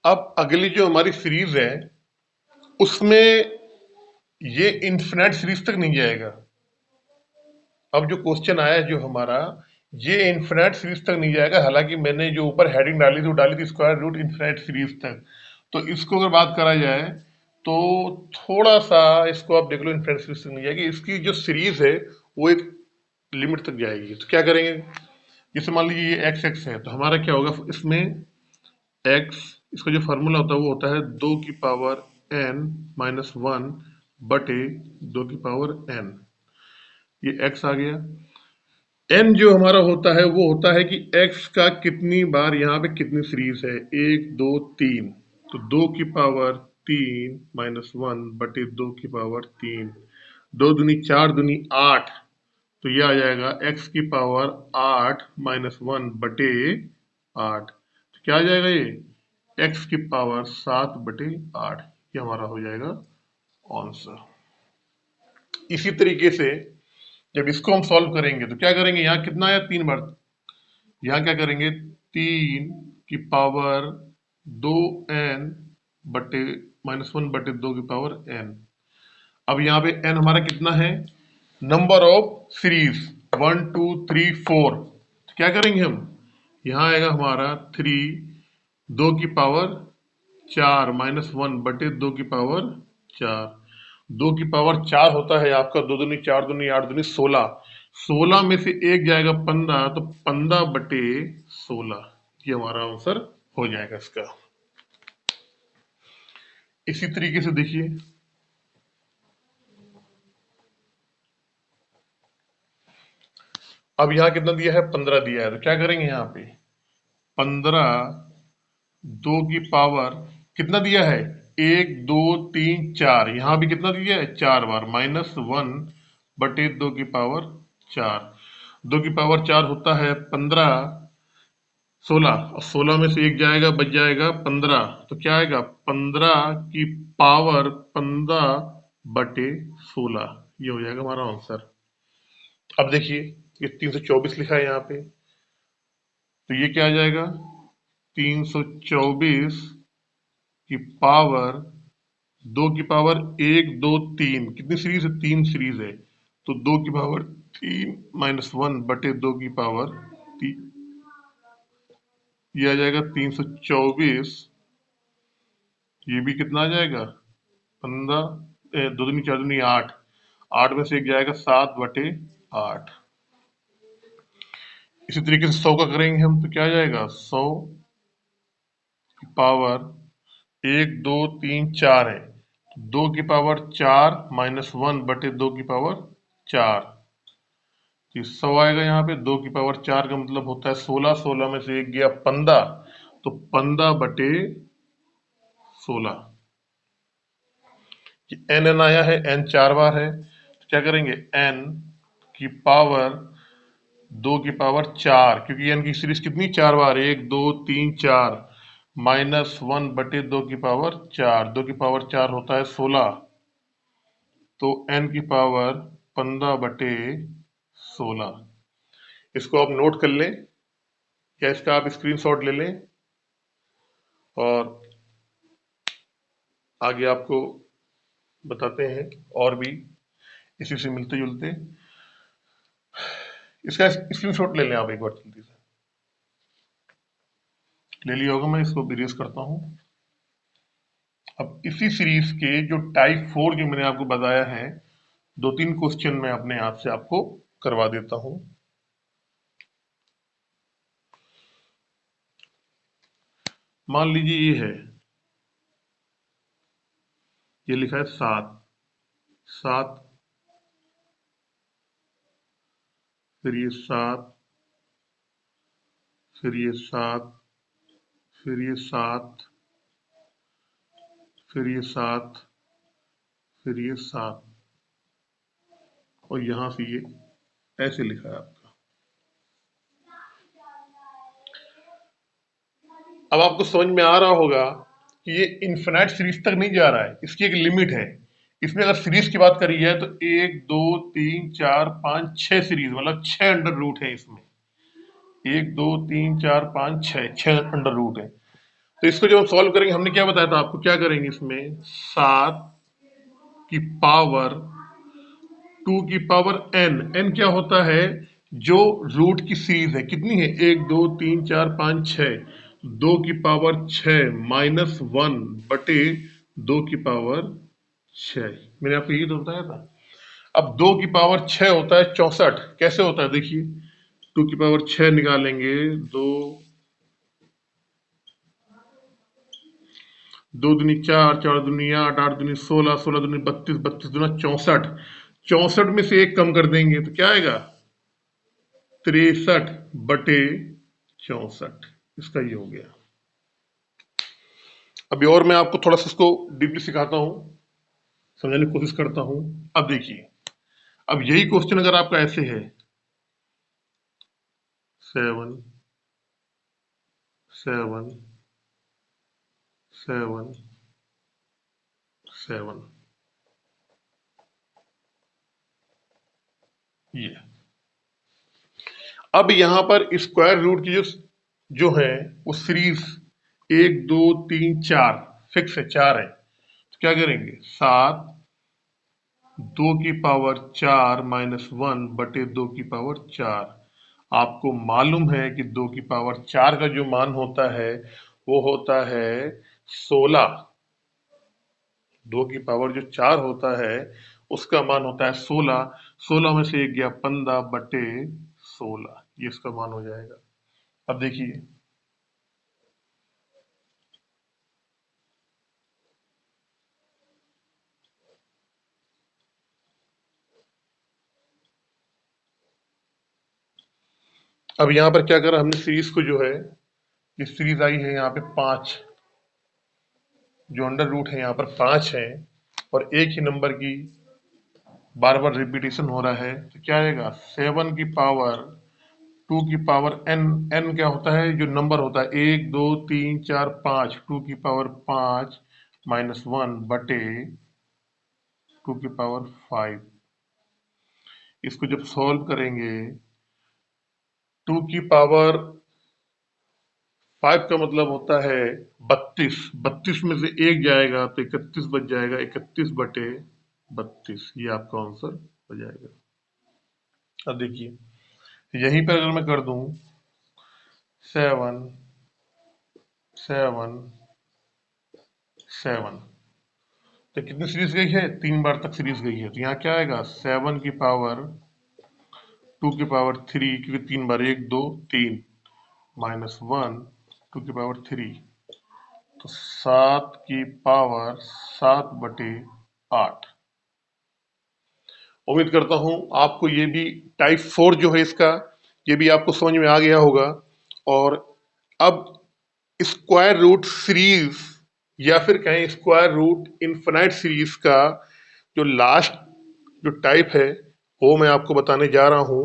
अब अगली जो हमारी सीरीज है उसमें ये इन्फिनाइट सीरीज तक नहीं जाएगा। अब जो क्वेश्चन आया है जो हमारा, ये इन्फिनाइट सीरीज तक नहीं जाएगा। हालांकि मैंने जो ऊपर हेडिंग डाली थी वो डाली थी स्क्वायर रूट इन्फिनाइट सीरीज तक। तो इसको अगर बात करा जाए तो थोड़ा सा इसको आप देख लो, इन्फिनाइट सीरीज तक नहीं जाएगी। इसकी जो सीरीज है वो एक लिमिट तक जाएगी। तो क्या करेंगे, जैसे मान लीजिए ये एक्स एक्स है तो हमारा क्या होगा इसमें एक्स, इसका जो फॉर्मूला होता है वो होता है 2 की पावर n-1 बटे 2 की पावर n। ये x आ गया। n जो हमारा होता है वो होता है कि x का कितनी बार यहाँ पे कितनी सीरीज है, 1 2 3। तो 2 की पावर 3-1 बटे 2 की पावर 3, 2 दूनी 4 दूनी 8। तो ये आ जाएगा x की पावर 8-1 बटे 8। तो क्या आ जाएगा ये x की पावर 7 बटे 8। ये हमारा हो जाएगा आंसर। इसी तरीके से जब इसको हम सॉल्व करेंगे तो क्या करेंगे, यहाँ कितना आया 3 बार, यहाँ क्या करेंगे 3 की पावर 2n बटे -1 बटे 2 की पावर n। अब यहाँ पे n हमारा कितना है, नंबर ऑफ सीरीज 1 2 3 4। तो क्या करेंगे हम, यहाँ आएगा हमारा 3, 2 की पावर 4 -1 बटे 2 की पावर 4। 2 की पावर 4 होता है आपका 2 दूनी 4 दूनी 8 दूनी 16। 16 में से एक जाएगा 15, तो 15 बटे 16। ये हमारा आंसर हो जाएगा इसका। इसी तरीके से देखिए, अब यहाँ कितना दिया है 15 दिया है। तो क्या करेंगे यहाँ पे 15, 2 की पावर कितना दिया है 1 2 3 4। यहाँ भी कितना दिया है 4 बार, -1 बटे 2 की पावर 4। 2 की पावर 4 होता है 15, 16, और 16 में से एक जाएगा बच जाएगा 15। तो क्या आएगा 15 की पावर 15 बटे 16। ये हो जाएगा हमारा आंसर। अब देखिए ये 324 लिखा है यहाँ पे, तो ये क्या आ जाएगा 324 की पावर 2 की पावर 1 2 3। कितनी सीरीज है, 3 सीरीज है। तो 2 की पावर 3-1 बटे 2 की पावर 3। ये आ जाएगा 324। ये भी कितना आ जाएगा 15, 2 दूनी 4 दूनी 8। 8 में से एक जाएगा 7 बटे 8। इसी तरीके से 100 का करेंगे हम तो क्या आ जाएगा 100 की पावर 1 2 3 4 है। 2 की पावर 4 -1 बटे 2 की पावर 4। तो 100 आएगा यहाँ पे। 2 की पावर 4 का मतलब होता है 16। 16 में से एक गया 15, तो 15 बटे 16। एन एन आया है, एन 4 बार है। तो क्या करेंगे एन की पावर 2 की पावर 4, क्योंकि एन की सीरीज कितनी 4 बार, 1 2 3 4, -1 बटे 2 की पावर 4। 2 की पावर 4 होता है 16। तो एन की पावर 15 बटे 16। इसको आप नोट कर लें या इसका आप स्क्रीनशॉट ले लें और आगे आपको बताते हैं और भी इसी से मिलते जुलते। इसका स्क्रीनशॉट ले लें आप एक बार जल्दी से। ले लिया होगा, मैं इसको भी रेस करता हूं। अब इसी सीरीज के जो टाइप 4 जो मैंने आपको बताया है, 2 3 क्वेश्चन मैं अपने हाथ से आपको करवा देता हूं। मान लीजिए ये है, ये लिखा है 7, 7, फिर ये 7, फिर ये 7, फिर ये 7, फिर ये 7, फिर ये 7, और यहां से ये ऐसे लिखा है आपका। अब आपको समझ में आ रहा होगा कि ये इन्फिनाइट सीरीज तक नहीं जा रहा है, इसकी एक लिमिट है। इसमें अगर सीरीज की बात करी जाए तो 1 2 3 4 5 6 सीरीज, मतलब 6 अंडर रूट है इसमें। 1 2 3 4 5 6 अंडर रूट है। तो इसको जब हम सॉल्व करेंगे, हमने क्या बताया था आपको, क्या करेंगे इसमें, 7 की पावर 2 की पावर n, n क्या होता है, जो रूट की सीरीज है, कितनी है, 1 2 3 4 5 6, 2 की पावर 6 -1 बटे 2 की पावर 6, मैंने आपको यही तो बताया था। अब 2 की पावर 6 होता है 64, कैसे होता है देखिए, 2 की पावर 6 निकालेंगे, दो, 2 दूनी 4, 4 दूनी 8, 8 दूनी 16, 16 दूनी 32, 32 दूना 64, 64 में से एक कम कर देंगे तो क्या आएगा, 63 बटे 64, इसका ये हो गया। अभी और मैं आपको थोड़ा सा इसको डीपली सिखाता हूं, समझाने की कोशिश करता हूं। अब देखिए, अब यही क्वेश्चन अगर आपका ऐसे है, 7 7 7 7, ये अब यहां पर स्क्वायर रूट की जो जो है वो सीरीज 1 2 3 4 फिक्स है, 4 है, तो क्या करेंगे, 7 2 की पावर 4 -1 बटे 2 की पावर 4। आपको मालूम है कि 2 की पावर 4 का जो मान होता है वो होता है 16, 2 की पावर जो 4 होता है उसका मान होता है 16, 16 में से एक गया 15 बटे 16, ये इसका मान हो जाएगा। अब देखिए, अब यहां पर क्या करा हमने, सीरीज को जो है, ये सीरीज आई है यहाँ पे 5, जो अंडर रूट है यहाँ पर 5 है, और एक ही नंबर की बार बार रिपीटेशन हो रहा है, तो क्या आएगा, 7 की पावर 2 की पावर n, n क्या होता है, जो नंबर होता है, 1 2 3 4 5, 2 की पावर 5 -1 बटे 2 की पावर 5। इसको जब सॉल्व करेंगे, 2 की पावर 5 का मतलब होता है 32, 32 में से एक जाएगा तो 31 बच जाएगा, 31 बटे 32, ये आपका आंसर हो जाएगा। अब देखिए, यहीं पर अगर मैं कर दूं 7 7 7, तो कितनी सीरीज गई है, 3 बार तक सीरीज गई है, तो यहाँ क्या आएगा, 7 की पावर 2 की पावर 3, क्योंकि 3 बार, 1 2 3 -1 2 की पावर 3, तो 7 की पावर 7 बटे 8। उम्मीद करता हूं आपको ये भी टाइप 4 जो है इसका, ये भी आपको समझ में आ गया होगा। और अब स्क्वायर रूट सीरीज, या फिर कहें स्क्वायर रूट इनफिनाइट सीरीज का जो लास्ट जो टाइप है वो मैं आपको बताने जा रहा हूं।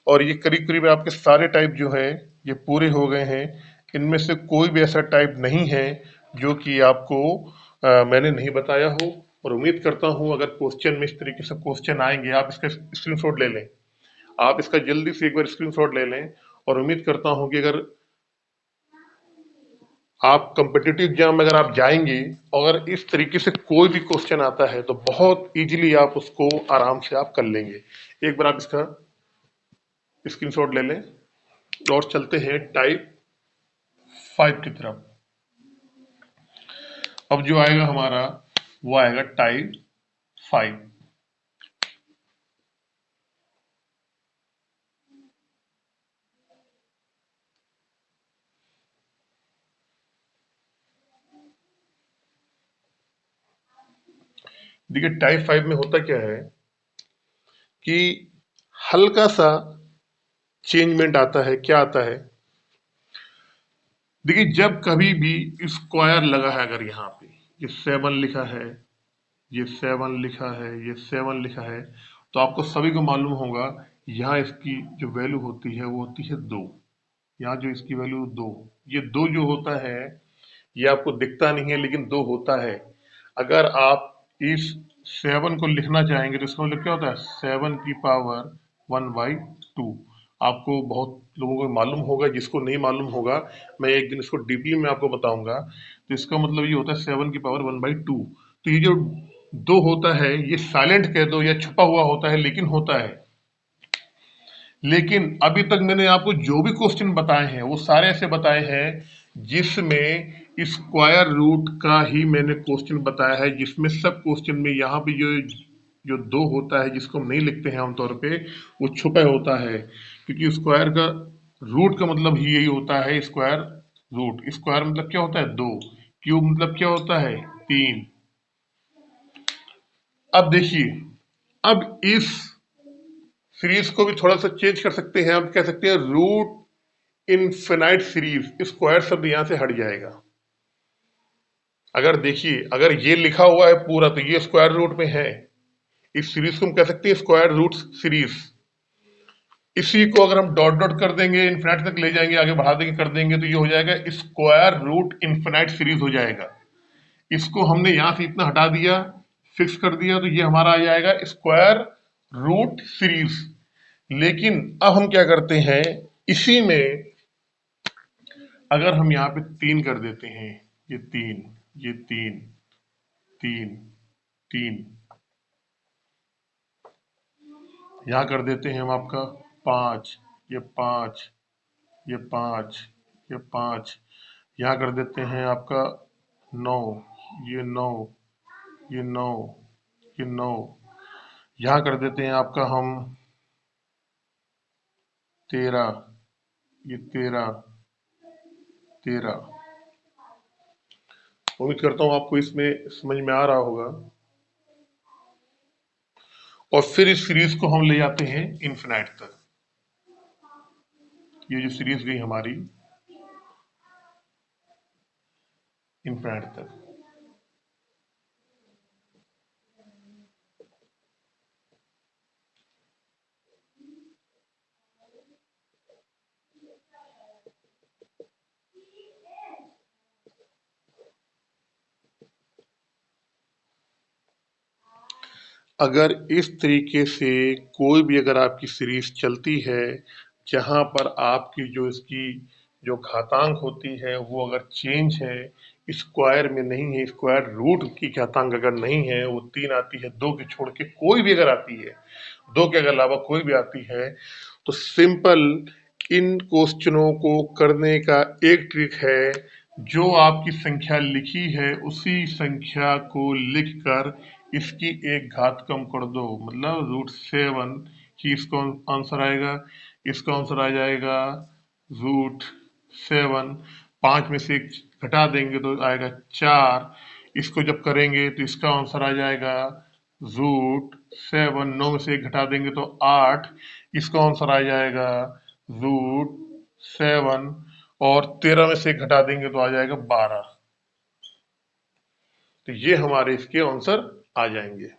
और ये करीब करीब आपके सारे टाइप जो है ये पूरे हो गए हैं। इनमें से कोई भी ऐसा टाइप नहीं है जो कि आपको मैंने नहीं बताया हो। और उम्मीद करता हूं अगर क्वेश्चन में इस तरीके से क्वेश्चन आएंगे, आप इसका स्क्रीनशॉट ले लें, आप इसका जल्दी से एक बार स्क्रीनशॉट ले लें। और उम्मीद करता हूं कि अगर आप कम्पिटिटिव एग्जाम में अगर आप जाएंगे, अगर इस तरीके से कोई भी क्वेश्चन आता है तो बहुत इजीली आप उसको आराम से आप कर लेंगे। एक बार आप इसका स्क्रीनशॉट ले लें और चलते हैं टाइप 5 की तरफ। अब जो आएगा हमारा वो आएगा टाइप 5। देखिए, टाइप 5 में होता क्या है कि हल्का सा चेंजमेंट आता है। क्या आता है, देखिए, जब कभी भी स्क्वायर लगा है, अगर यहाँ पे ये 7 लिखा है, ये 7 लिखा है, ये 7 लिखा है, तो आपको सभी को मालूम होगा यहाँ इसकी जो वैल्यू होती है वो होती है 2। यहाँ जो इसकी वैल्यू 2, ये 2 जो होता है ये आपको दिखता नहीं है लेकिन 2 होता है। अगर आप इस 7 को लिखना चाहेंगे तो इसका मतलब क्या होता है, 7 की पावर 1/2। आपको बहुत लोगों को मालूम होगा, जिसको नहीं मालूम होगा मैं एक दिन इसको डीपली मैं आपको बताऊंगा। तो इसका मतलब ये होता है 7 की पावर 1/2। तो ये जो दो होता है ये साइलेंट कह दो या छुपा हुआ होता है, लेकिन होता है। लेकिन अभी तक मैंने आपको जो भी क्वेश्चन बताए हैं वो सारे ऐसे बताए हैं जिसमें स्क्वायर रूट का ही मैंने क्वेश्चन बताया है, जिसमें सब क्वेश्चन में यहाँ पे जो जो दो होता है जिसको हम नहीं लिखते हैं आमतौर पे, वो छुपा होता है। क्योंकि स्क्वायर का रूट का मतलब ही यही होता है, स्क्वायर रूट। स्क्वायर मतलब क्या होता है? दो। क्यूब मतलब क्या होता है? तीन। अब देखिए, अब इस सीरीज को भी थोड़ा सा चेंज कर सकते हैं, आप कह सकते हैं रूट इनफिनाइट सीरीज। स्क्वायर शब्द यहां से हट जाएगा। अगर देखिए, अगर ये लिखा हुआ है पूरा तो ये स्क्वायर रूट में है। इस सीरीज को हम कह सकते हैं स्क्वायर रूट सीरीज। इसी को अगर हम डॉट डॉट कर देंगे, इन्फिनाइट तक ले जाएंगे, आगे बढ़ा देंगे, कर देंगे, तो ये हो जाएगा स्क्वायर रूट इनफिनाइट सीरीज हो जाएगा। इसको हमने यहां से इतना हटा दिया, फिक्स कर दिया, तो ये हमारा आ जाएगा स्क्वायर रूट सीरीज। लेकिन अब हम क्या करते हैं, इसी में अगर हम यहाँ पे 3 कर देते हैं, ये 3, ये 3, 3, 3, यहाँ कर देते हैं हम आपका 5, ये 5, ये 5, ये 5, यहाँ कर देते हैं आपका 9, ये 9, ये 9, ये 9, यहाँ कर देते हैं आपका हम 13, ये 13, 13। उम्मीद करता हूँ आपको इसमें समझ में आ रहा होगा। और फिर इस सीरीज को हम ले जाते हैं इन्फिनाइट तक। ये जो सीरीज गई हमारी इन्फिनाइट तक। अगर इस तरीके से कोई भी अगर आपकी सीरीज चलती है, जहां पर आपकी जो इसकी जो घातांक होती है वो अगर चेंज है, स्क्वायर में नहीं है, स्क्वायर रूट की घातांक अगर नहीं है, वो 3 आती है, 2 की छोड़ के कोई भी अगर आती है, 2 के अलावा कोई भी आती है, तो सिंपल इन क्वेश्चनों को करने का एक ट्रिक है। जो आपकी संख्या लिखी है उसी संख्या को लिखकर इसकी एक घात कम कर दो, मतलब √7 ही इसका आंसर आएगा। इसका आंसर आ जाएगा √7। 5 में से एक घटा देंगे तो आएगा 4। इसको जब करेंगे तो इसका आंसर आ जाएगा √7। 9 में से एक घटा देंगे तो 8। इसका आंसर आ जाएगा √7। और 13 में से एक घटा देंगे तो आ जाएगा 12। तो ये हमारे इसके आंसर आ जाएंगे।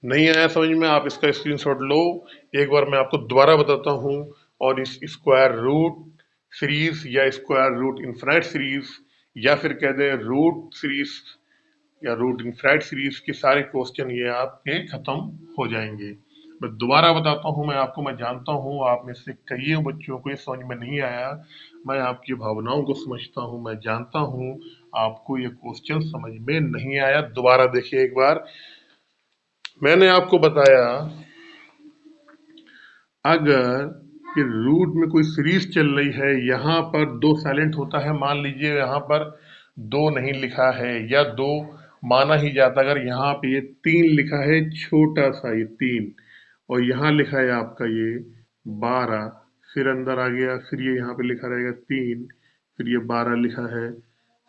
नहीं आया समझ में, आप इसका स्क्रीनशॉट लो। एक बार मैं आपको दोबारा बताता हूं। और इस स्क्वायर रूट सीरीज या स्क्वायर रूट इनफिनाइट सीरीज या फिर कह दें रूट सीरीज या रूट इनफिनाइट सीरीज के सारे क्वेश्चन ये आपके खत्म हो जाएंगे। मैं दोबारा बताता हूं, मैं जानता हूं आप में से कई बच्चों को ये समझ में नहीं आया। मैं आपकी भावनाओं को समझता हूं, मैं जानता हूं आपको ये क्वेश्चन समझ में नहीं आया। दोबारा देखिए एक बार। मैंने आपको बताया, अगर ये रूट में कोई सीरीज चल रही है, यहाँ पर 2 साइलेंट होता है, मान लीजिए यहाँ पर 2 नहीं लिखा है या 2 माना ही जाता, अगर यहाँ पे ये 3 लिखा है, छोटा सा ये 3, और यहाँ लिखा है आपका ये 12, फिर अंदर आ गया, फिर ये यहाँ पे लिखा रहेगा 3, फिर ये 12 लिखा है,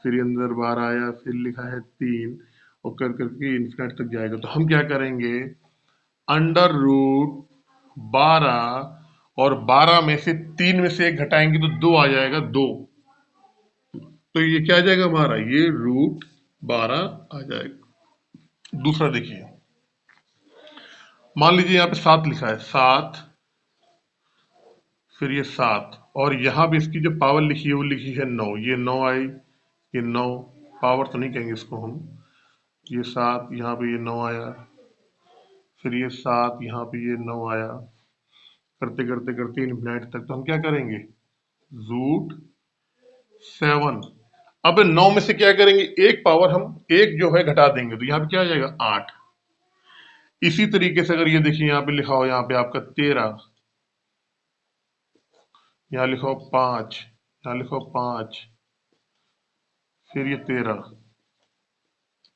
फिर ये अंदर 12 आया, फिर लिखा है 3, और कर करके इन्फिनिट तक जाएगा। तो हम क्या करेंगे, √12 और 12 में से 3 में से एक घटाएंगे तो 2 आ जाएगा, 2। तो ये क्या आ जाएगा हमारा, ये √12 आ जाएगा। दूसरा देखिए, मान लीजिए यहाँ पे 7 लिखा है, 7, फिर ये 7, और यहाँ भी इसकी जो पावर लिखी है वो लिखी है 9, ये 9 आई, ये 9, पावर तो नहीं कहेंगे इसको हम, ये 7, यहाँ पे ये 9 आया, फिर ये 7, यहाँ पे ये 9 आया, करते करते करते इनफिनाइट तक। तो हम क्या करेंगे, रूट 7। अब 9 में से क्या करेंगे, एक पावर हम एक जो है घटा देंगे, तो यहाँ पे क्या आ जाएगा 8। इसी तरीके से अगर ये देखिए यहाँ पे लिखा हो, यहाँ पे आपका 13, यहाँ लिखो 5, यहाँ लिखो 5, फिर ये 13,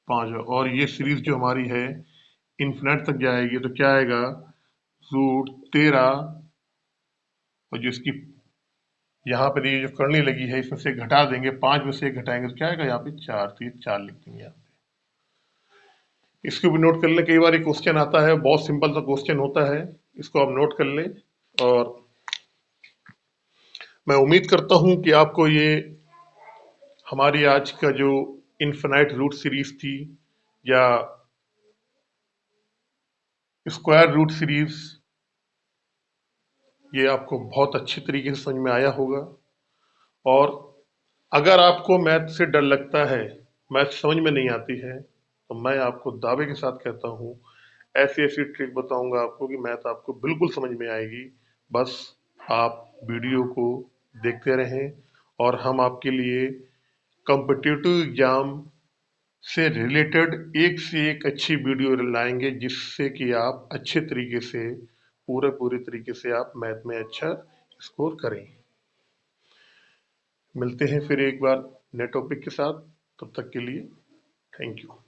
5, और ये सीरीज जो हमारी है इन्फिनिट तक जाएगी, तो क्या आएगा, रूट 13, और जो इसकी यहाँ पर ये जो करनी लगी है इसमें से घटा देंगे, 5 में से एक घटाएंगे तो क्या आएगा यहाँ पे 4, तो ये 4 लिख देंगे यहाँ पे। इसको भी नोट कर लें, कई बार ये क्वेश्चन आता है, बहुत सिंपल सा क्वेश्चन होता है, इसको आप नोट कर लें। और मैं उम्मीद करता हूं कि आपको ये हमारी आज का जो इनफिनाइट रूट सीरीज थी या स्क्वायर रूट सीरीज, ये आपको बहुत अच्छी तरीके से समझ में आया होगा। और अगर आपको मैथ से डर लगता है, मैथ समझ में नहीं आती है, तो मैं आपको दावे के साथ कहता हूं, ऐसी ऐसी ट्रिक बताऊंगा आपको कि मैथ आपको बिल्कुल समझ में आएगी। बस आप वीडियो को देखते रहें, और हम आपके लिए कॉम्पिटिटिव एग्जाम से रिलेटेड एक से एक अच्छी वीडियो लाएंगे, जिससे कि आप अच्छे तरीके से पूरे तरीके से आप मैथ में अच्छा स्कोर करें। मिलते हैं फिर एक बार नए टॉपिक के साथ, तब तक के लिए थैंक यू।